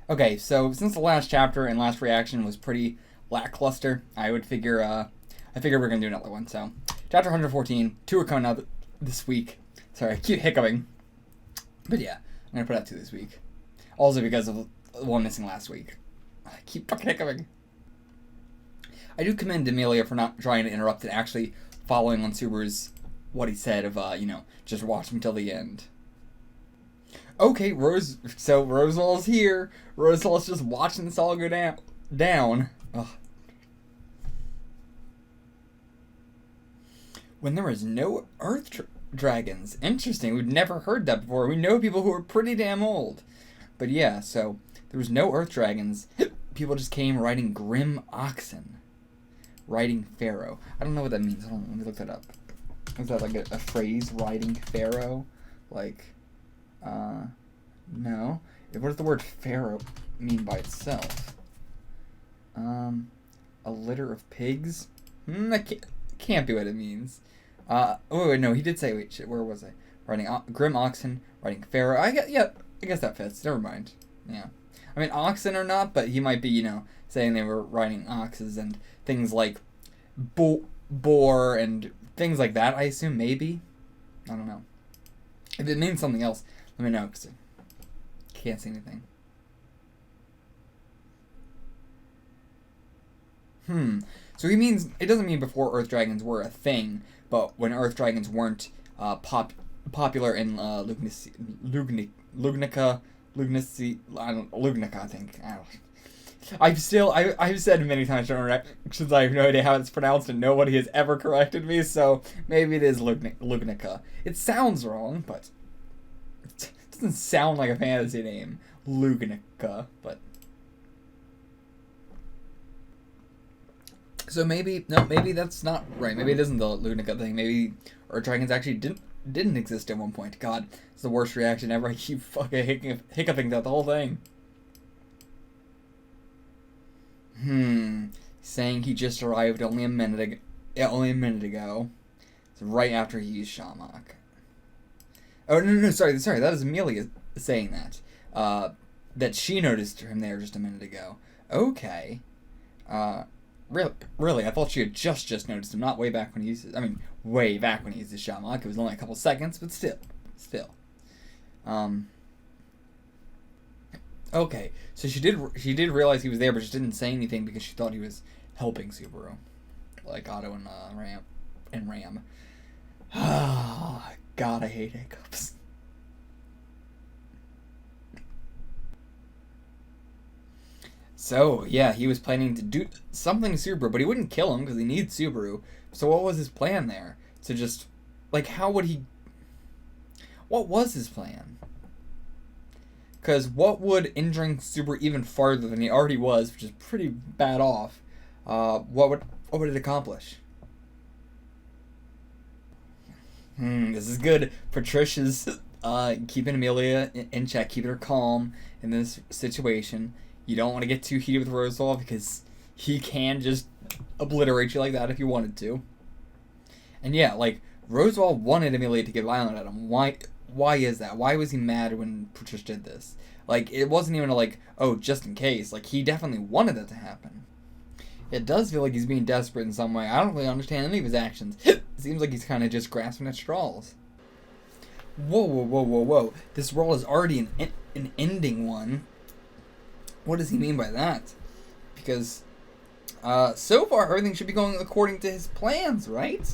Okay, so since the last chapter and last reaction was pretty lackluster, I figured we're gonna do another one. So, chapter 114, two are coming out this week. Sorry, I keep hiccuping, but yeah, I'm gonna put out two this week. Also because of the one missing last week. I keep fucking hiccuping. I do commend Amelia for not trying to interrupt and actually following on Subaru's what he said of just watch him till the end. Okay, Roswell's here. Roswell's just watching this all go down. Ugh. When there was no Earth dragons. Interesting. We've never heard that before. We know people who are pretty damn old. But yeah, so there was no Earth dragons. People just came riding grim oxen. Riding Pharaoh. I don't know what that means. Hold on, let me look that up. Is that like a phrase? Riding Pharaoh? Like, no. What does the word Pharaoh mean by itself? A litter of pigs? That can't be what it means. Wait, no, he did say, wait, shit, where was I? Riding grim oxen, riding Pharaoh. I guess that fits. Never mind. Yeah. I mean, oxen or not, but he might be, saying they were riding oxes and things like boar and things like that, I assume, maybe? I don't know. If it means something else, let me know, because I can't see anything. So he means, it doesn't mean before Earth Dragons were a thing, but when Earth Dragons weren't popular in Lugnica, I think. I don't. I've said many times during reactions I have no idea how it's pronounced and nobody has ever corrected me, so maybe it is Lugnica. It sounds wrong, but it doesn't sound like a fantasy name. Lugnica, but... So maybe that's not right. Maybe it isn't the Lugnica thing. Maybe Earth Dragons actually didn't exist at one point. God, it's the worst reaction ever. I keep fucking hiccuping throughout the whole thing. Saying he just arrived only a minute ago. It's right after he used Shamrock. Oh no, sorry. That is Amelia saying that. That she noticed him there just a minute ago. Okay. Really, I thought she had just noticed him, not way back when he used it. I mean, way back when he used his Shamrock. It was only a couple seconds, but still. Okay, so she did realize he was there, but she didn't say anything because she thought he was helping Subaru, like Otto and Ram. God, I hate hiccups. So, yeah, he was planning to do something to Subaru, but he wouldn't kill him because he needs Subaru. So what was his plan there? To just, like, what was his plan? Because what would injuring Subaru even farther than he already was, which is pretty bad off, what would it accomplish? This is good. Patricia's keeping Amelia in check, keeping her calm in this situation. You don't want to get too heated with Roswell because he can just obliterate you like that if you wanted to. And yeah, like, Roswell wanted Amelia to get violent at him. Why is that? Why was he mad when Patricia did this? Like, it wasn't even just in case. Like, he definitely wanted that to happen. It does feel like he's being desperate in some way. I don't really understand any of his actions. It seems like he's kind of just grasping at straws. Whoa. This role is already an ending one. What does he mean by that? Because, so far, everything should be going according to his plans, right?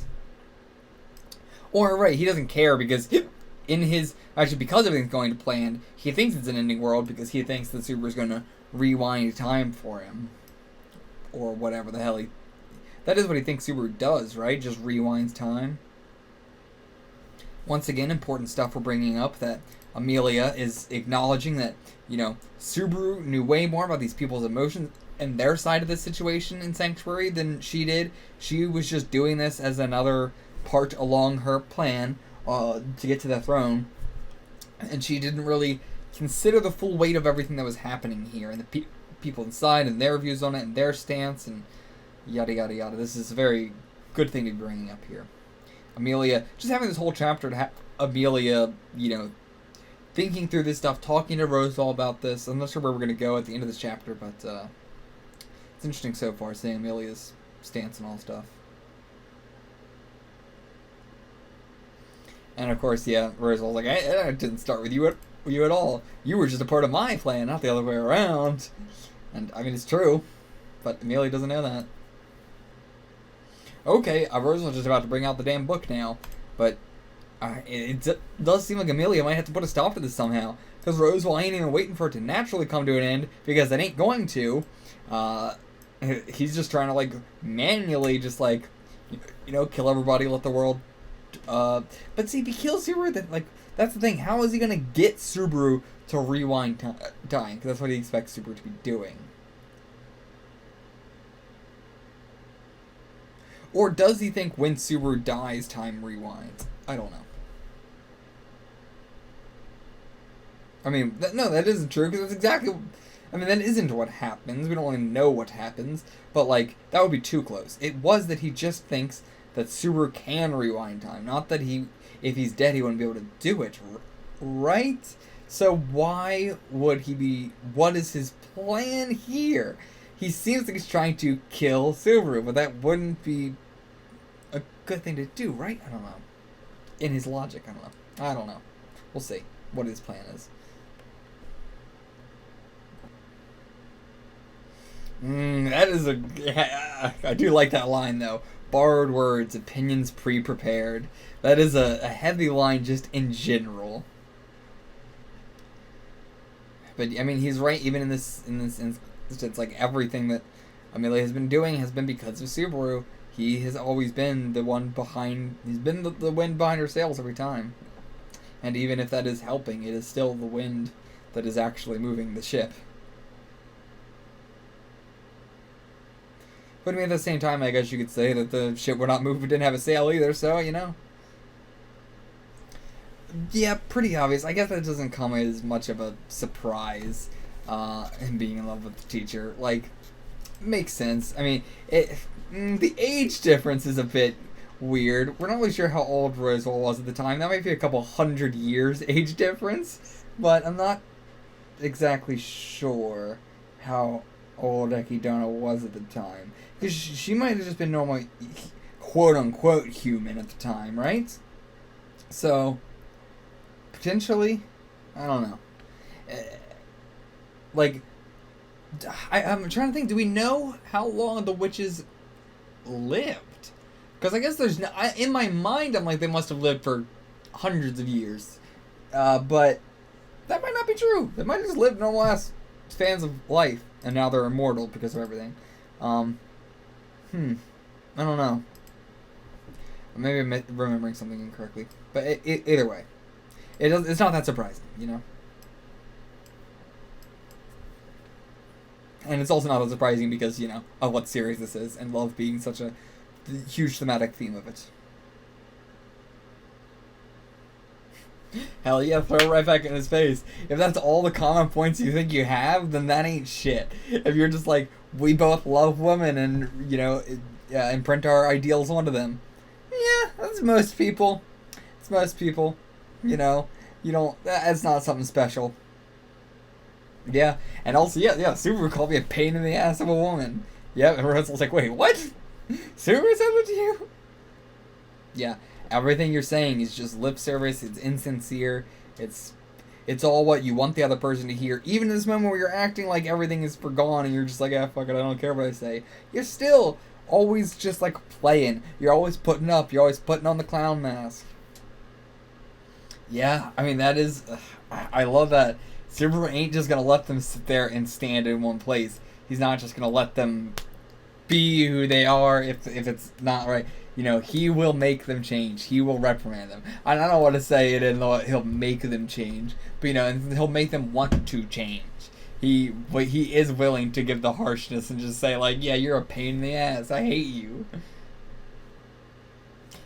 Or, right, he doesn't care because because everything's going to plan, he thinks it's an ending world because he thinks that Subaru's going to rewind time for him. Or whatever the hell that is what he thinks Subaru does, right? Just rewinds time. Once again, important stuff we're bringing up, that Amelia is acknowledging that, Subaru knew way more about these people's emotions and their side of the situation in Sanctuary than she did. She was just doing this as another part along her plan to get to the throne. And she didn't really consider the full weight of everything that was happening here and the people inside and their views on it and their stance and yada yada yada. This is a very good thing to be bringing up here. Amelia, just having this whole chapter to have Amelia, thinking through this stuff, talking to Rosal about this. I'm not sure where we're going to go at the end of this chapter, but it's interesting so far, seeing Amelia's stance and all stuff. And of course, yeah, Rosal's like, I didn't start with you at all. You were just a part of my plan, not the other way around. And, I mean, it's true, but Amelia doesn't know that. Okay, Rosal's just about to bring out the damn book now, but it does seem like Amelia might have to put a stop to this somehow, because Rosal ain't even waiting for it to naturally come to an end, because it ain't going to. He's just trying to, like, manually just, like, kill everybody, let the world... but see, if he kills Subaru, then, like, that's the thing. How is he gonna get Subaru to rewind time? Because that's what he expects Subaru to be doing. Or does he think when Subaru dies, time rewinds? I don't know. I mean, no, that isn't true, because that's exactly... I mean, that isn't what happens. We don't really know what happens. But, like, that would be too close. It was that he just thinks that Subaru can rewind time. Not that if he's dead, he wouldn't be able to do it. Right? So why would he be... What is his plan here? He seems like he's trying to kill Subaru, but that wouldn't be a good thing to do, right? I don't know. In his logic, I don't know. I don't know. We'll see what his plan is. That is I do like that line, though. Borrowed words, opinions pre-prepared. That is a heavy line just in general. But, I mean, he's right even in this instance. Like, everything that Amelia has been doing has been because of Subaru. He has always been the one behind... He's been the wind behind her sails every time. And even if that is helping, it is still the wind that is actually moving the ship. But I mean, at the same time, I guess you could say that the ship would not move if it didn't have a sail either, so, Yeah, pretty obvious. I guess that doesn't come as much of a surprise, him being in love with the teacher. Like, makes sense. I mean, the age difference is a bit weird. We're not really sure how old Rosal was at the time. That might be a couple 100 years age difference, but I'm not exactly sure how old Ekidona was at the time. Because she might have just been normal, quote-unquote, human at the time, right? So, potentially, I don't know. I'm trying to think, do we know how long the witches lived? Because I guess there's no... in my mind, I'm like, they must have lived for hundreds of years. But that might not be true. They might have just lived normal-ass spans of life, and now they're immortal because of everything. I don't know. Maybe I'm remembering something incorrectly. But either way, it's not that surprising, And it's also not that surprising because, of what series this is, and love being such a huge thematic theme of it. Hell yeah, throw it right back in his face. If that's all the common points you think you have, then that ain't shit. If you're just like, we both love women and, imprint our ideals onto them. Yeah, that's most people. It's most people. You don't, that's not something special. Yeah, and also, yeah, Subaru called me a pain in the ass of a woman. Yeah, and Rosal's like, wait, what? Subaru said that to you? Yeah. Everything you're saying is just lip service. It's insincere. It's all what you want the other person to hear. Even in this moment where you're acting like everything is forgone and you're just like, fuck it, I don't care what I say. You're still always just like playing. You're always putting up. You're always putting on the clown mask. Yeah, I mean, that is... I love that. Subaru ain't just gonna let them sit there and stand in one place. He's not just gonna let them be who they are if it's not right. He will make them change. He will reprimand them. I don't want to say it and he'll make them change, but and he'll make them want to change. He is willing to give the harshness and just say like, yeah, you're a pain in the ass. I hate you.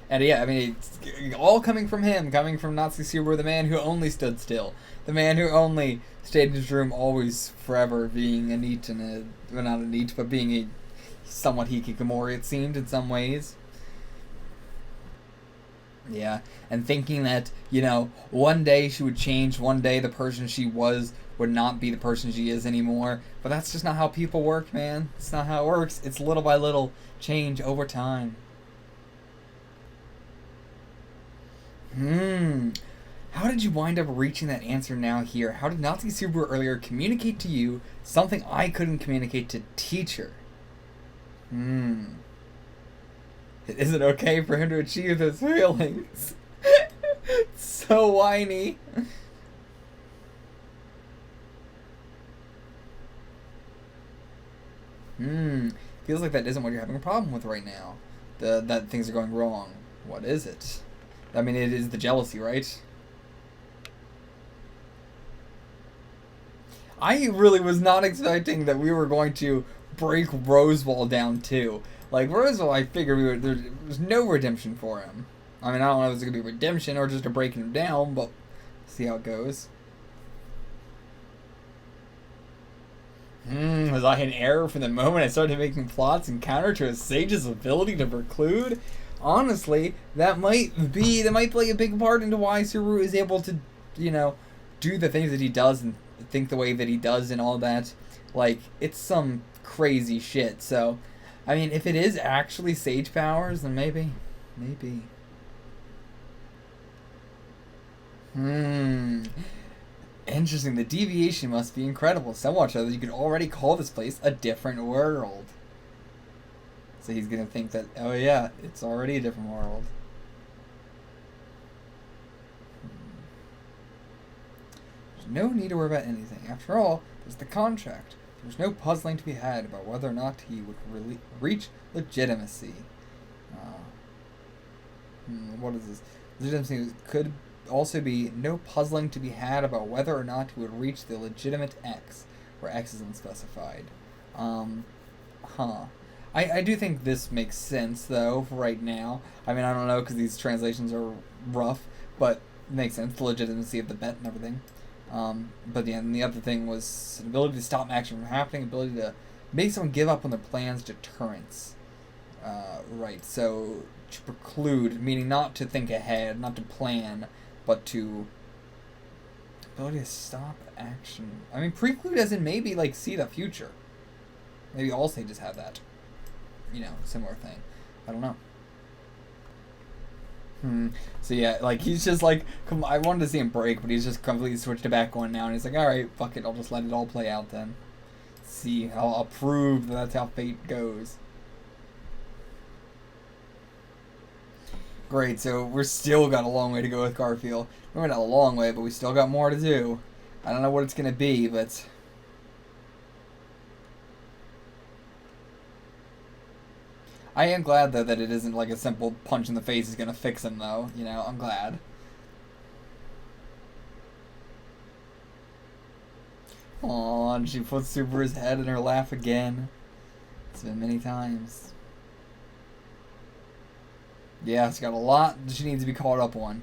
And yeah, I mean, it's all coming from him, coming from Nazi Subaru, the man who only stood still, the man who only stayed in his room, always, forever, being a neat and well, not a neat, but being a somewhat hikikomori, it seemed, in some ways. Yeah, and thinking that, one day she would change, one day the person she was would not be the person she is anymore. But that's just not how people work, man. It's not how it works. It's little by little change over time. How did you wind up reaching that answer now here? How did Nazi Subaru earlier communicate to you something I couldn't communicate to teacher? Is it okay for him to achieve his feelings? So whiny. Feels like that isn't what you're having a problem with right now. That things are going wrong. What is it? I mean, it is the jealousy, right? I really was not expecting that we were going to break Rosewall down too. Like, Rosewall, I figured there was no redemption for him. I mean, I don't know if it's going to be redemption or just a breaking him down, but see how it goes. Was I in error from the moment I started making plots and counter to a sage's ability to preclude? Honestly, that might play a big part into why Subaru is able to, do the things that he does and think the way that he does and all that. Like, it's some crazy shit. So, I mean, if it is actually sage powers, then maybe. Interesting. The deviation must be incredible. So much so that you could already call this place a different world. So he's gonna think that, oh yeah, it's already a different world. There's no need to worry about anything. After all, there's the contract. There's no puzzling to be had about whether or not he would reach legitimacy. What is this? Legitimacy could also be no puzzling to be had about whether or not he would reach the legitimate X, where X is unspecified. I do think this makes sense, though, for right now. I mean, I don't know, because these translations are rough, but it makes sense, the legitimacy of the bet and everything. But yeah, and the other thing was an ability to stop action from happening, ability to make someone give up on their plans, deterrence. Right, so to preclude, meaning not to think ahead, not to plan, but to ability to stop action. I mean, preclude as in maybe, like, see the future. Maybe all sages have that. Similar thing. I don't know. So yeah, like, he's just like, I wanted to see him break, but he's just completely switched it back on now, and he's like, alright, fuck it, I'll just let it all play out then. See, I'll prove that's how fate goes. Great, so we're still got a long way to go with Garfield. Maybe not a long way, but we still got more to do. I don't know what it's gonna be, but I am glad, though, that it isn't like a simple punch in the face is gonna fix him, though. I'm glad. Aww, and she puts Subaru's head in her lap again. It's been many times. Yeah, she's got a lot that she needs to be caught up on.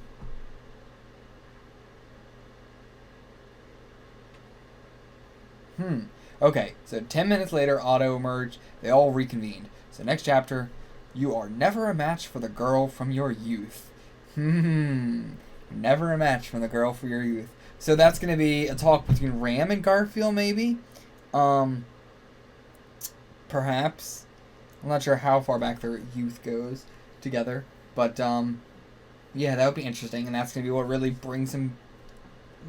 Okay, so 10 minutes later, Otto emerged. They all reconvened. So next chapter, you are never a match for the girl from your youth. Never a match from the girl for your youth. So that's going to be a talk between Ram and Garfield, maybe? Perhaps. I'm not sure how far back their youth goes together. But, yeah, that would be interesting. And that's going to be what really brings him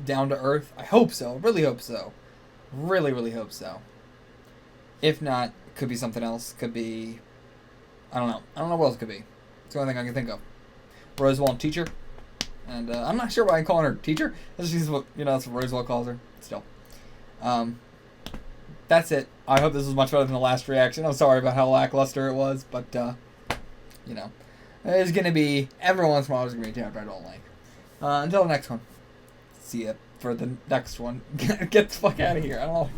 down to earth. I hope so. Really hope so. Really, really hope so. If not, it could be something else. Could be, I don't know. I don't know what else it could be. It's the only thing I can think of. Rosewall, teacher. And I'm not sure why I'm calling her teacher. That's just what, that's what Rosewall calls her. Still. That's it. I hope this was much better than the last reaction. I'm sorry about how lackluster it was, but, it's going to be, every once in a while, there's going to be a chapter I don't like. Until the next one. See ya for the next one. Get the fuck out of here. I don't know.